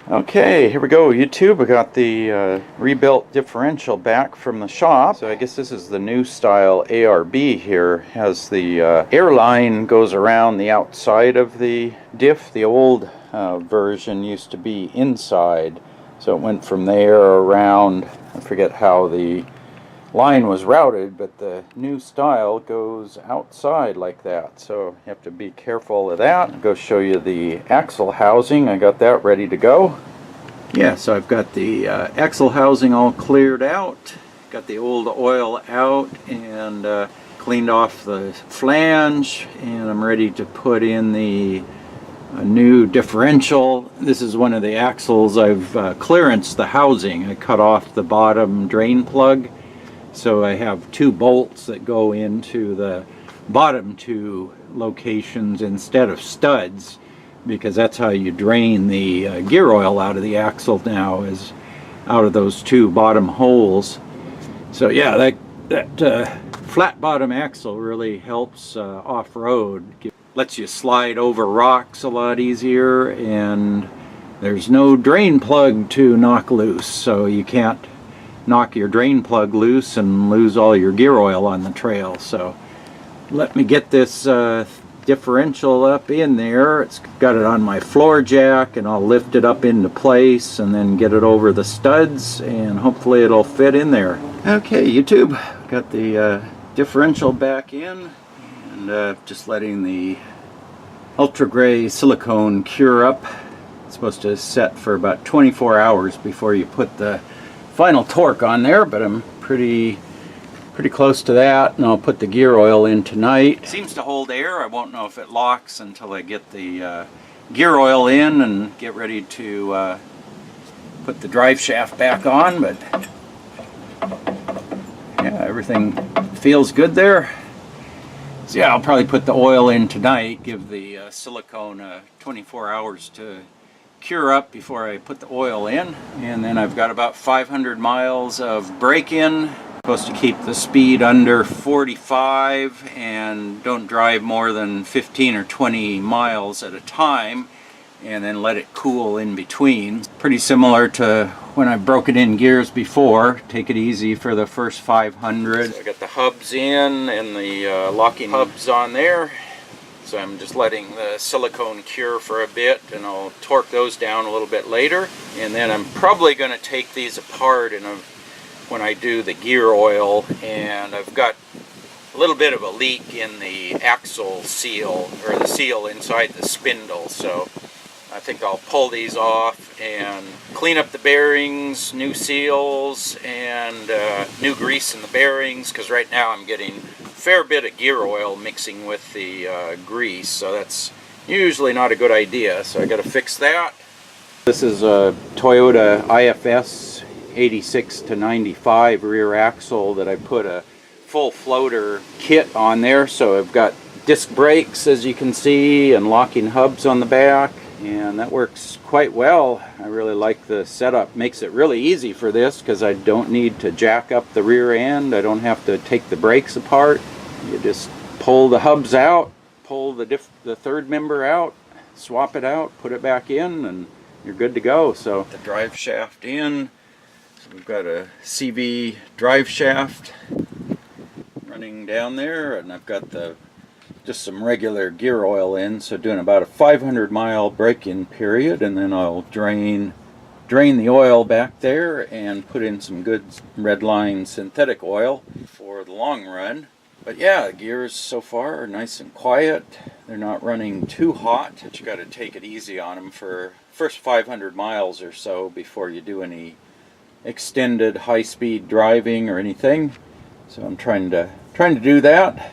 Okay, here we go, YouTube. I got the rebuilt differential back from the shop. So I guess this is the new style ARB here. Has the air line goes around the outside of the diff. The old version used to be inside. So it went from there around, I forget how the line was routed, but the new style goes outside like that, so you have to be careful of that. I'll go show you the axle housing. I got that ready to go. Yeah, so I've got the axle housing all cleared out, got the old oil out and cleaned off the flange, and I'm ready to put in the new differential. This is one of the axles. I've clearanced the housing. I cut off the bottom drain plug. So I have two bolts that go into the bottom two locations instead of studs, because that's how you drain the gear oil out of the axle now, is out of those two bottom holes. So yeah, that flat bottom axle really helps off-road. Lets you slide over rocks a lot easier, and there's no drain plug to knock loose, so you can't knock your drain plug loose and lose all your gear oil on the trail. So let me get this differential up in there. It's got it on my floor jack, and I'll lift it up into place and then get it over the studs, and hopefully it'll fit in there. Okay, YouTube, got the differential back in, and just letting the ultra gray silicone cure up. It's supposed to set for about 24 hours before you put the final torque on there, but I'm pretty close to that, and I'll put the gear oil in tonight. It seems to hold air. I won't know if it locks until I get the gear oil in and get ready to put the drive shaft back on, but yeah, everything feels good there. So yeah, I'll probably put the oil in tonight, give the silicone 24 hours to cure up before I put the oil in, and then I've got about 500 miles of break-in. Supposed to keep the speed under 45 and don't drive more than 15 or 20 miles at a time, and then let it cool in between. Pretty similar to when I've broken in gears before. Take it easy for the first 500. So I got the hubs in and the locking hubs on there. So I'm just letting the silicone cure for a bit, and I'll torque those down a little bit later. And then I'm probably going to take these apart when I do the gear oil, and I've got a little bit of a leak in the axle seal, or the seal inside the spindle. So I think I'll pull these off and clean up the bearings, new seals, and new grease in the bearings, because right now I'm getting fair bit of gear oil mixing with the grease, so that's usually not a good idea, so I got to fix that. This is a Toyota IFS 86 to 95 rear axle that I put a full floater kit on there, so I've got disc brakes, as you can see, and locking hubs on the back, and that works quite well. I really like the setup. Makes it really easy for this, because I don't need to jack up the rear end. I don't have to take the brakes apart. You just pull the hubs out, pull the third member out, swap it out, put it back in, and you're good to go. So the drive shaft in. So we've got a CV drive shaft running down there, and I've got just some regular gear oil in, so doing about a 500 mile break-in period, and then I'll drain the oil back there and put in some good Redline synthetic oil for the long run. But yeah, the gears so far are nice and quiet. They're not running too hot, but you got to take it easy on them for first 500 miles or so before you do any extended high-speed driving or anything. So I'm trying to do that.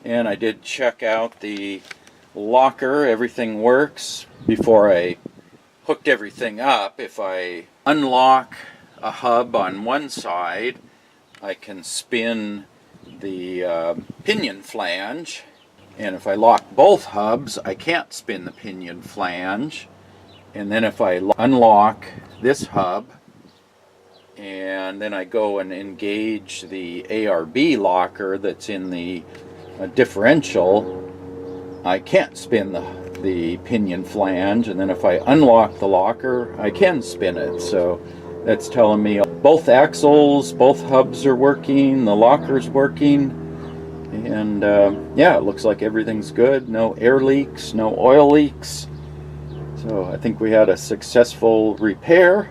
And I did check out the locker. Everything works. Before I hooked everything up, if I unlock a hub on one side, I can spin the pinion flange, and if I lock both hubs, I can't spin the pinion flange. And then if I unlock this hub and then I go and engage the ARB locker that's in the differential, I can't spin the pinion flange, and then if I unlock the locker, I can spin it. So that's telling me both axles, both hubs are working, the locker's working, and yeah, it looks like everything's good. No air leaks, no oil leaks. So I think we had a successful repair.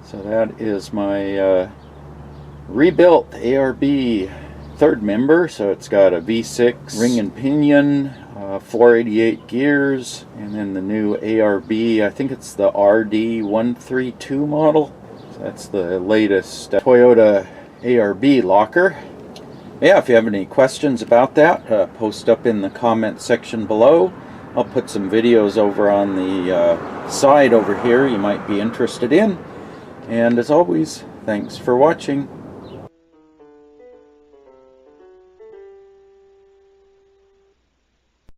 So that is my rebuilt ARB third member. So it's got a V6 ring and pinion, 488 gears, and then the new ARB, I think it's the RD132 model. So that's the latest Toyota ARB locker. Yeah, if you have any questions about that, post up in the comment section below. I'll put some videos over on the side over here you might be interested in. And as always, thanks for watching.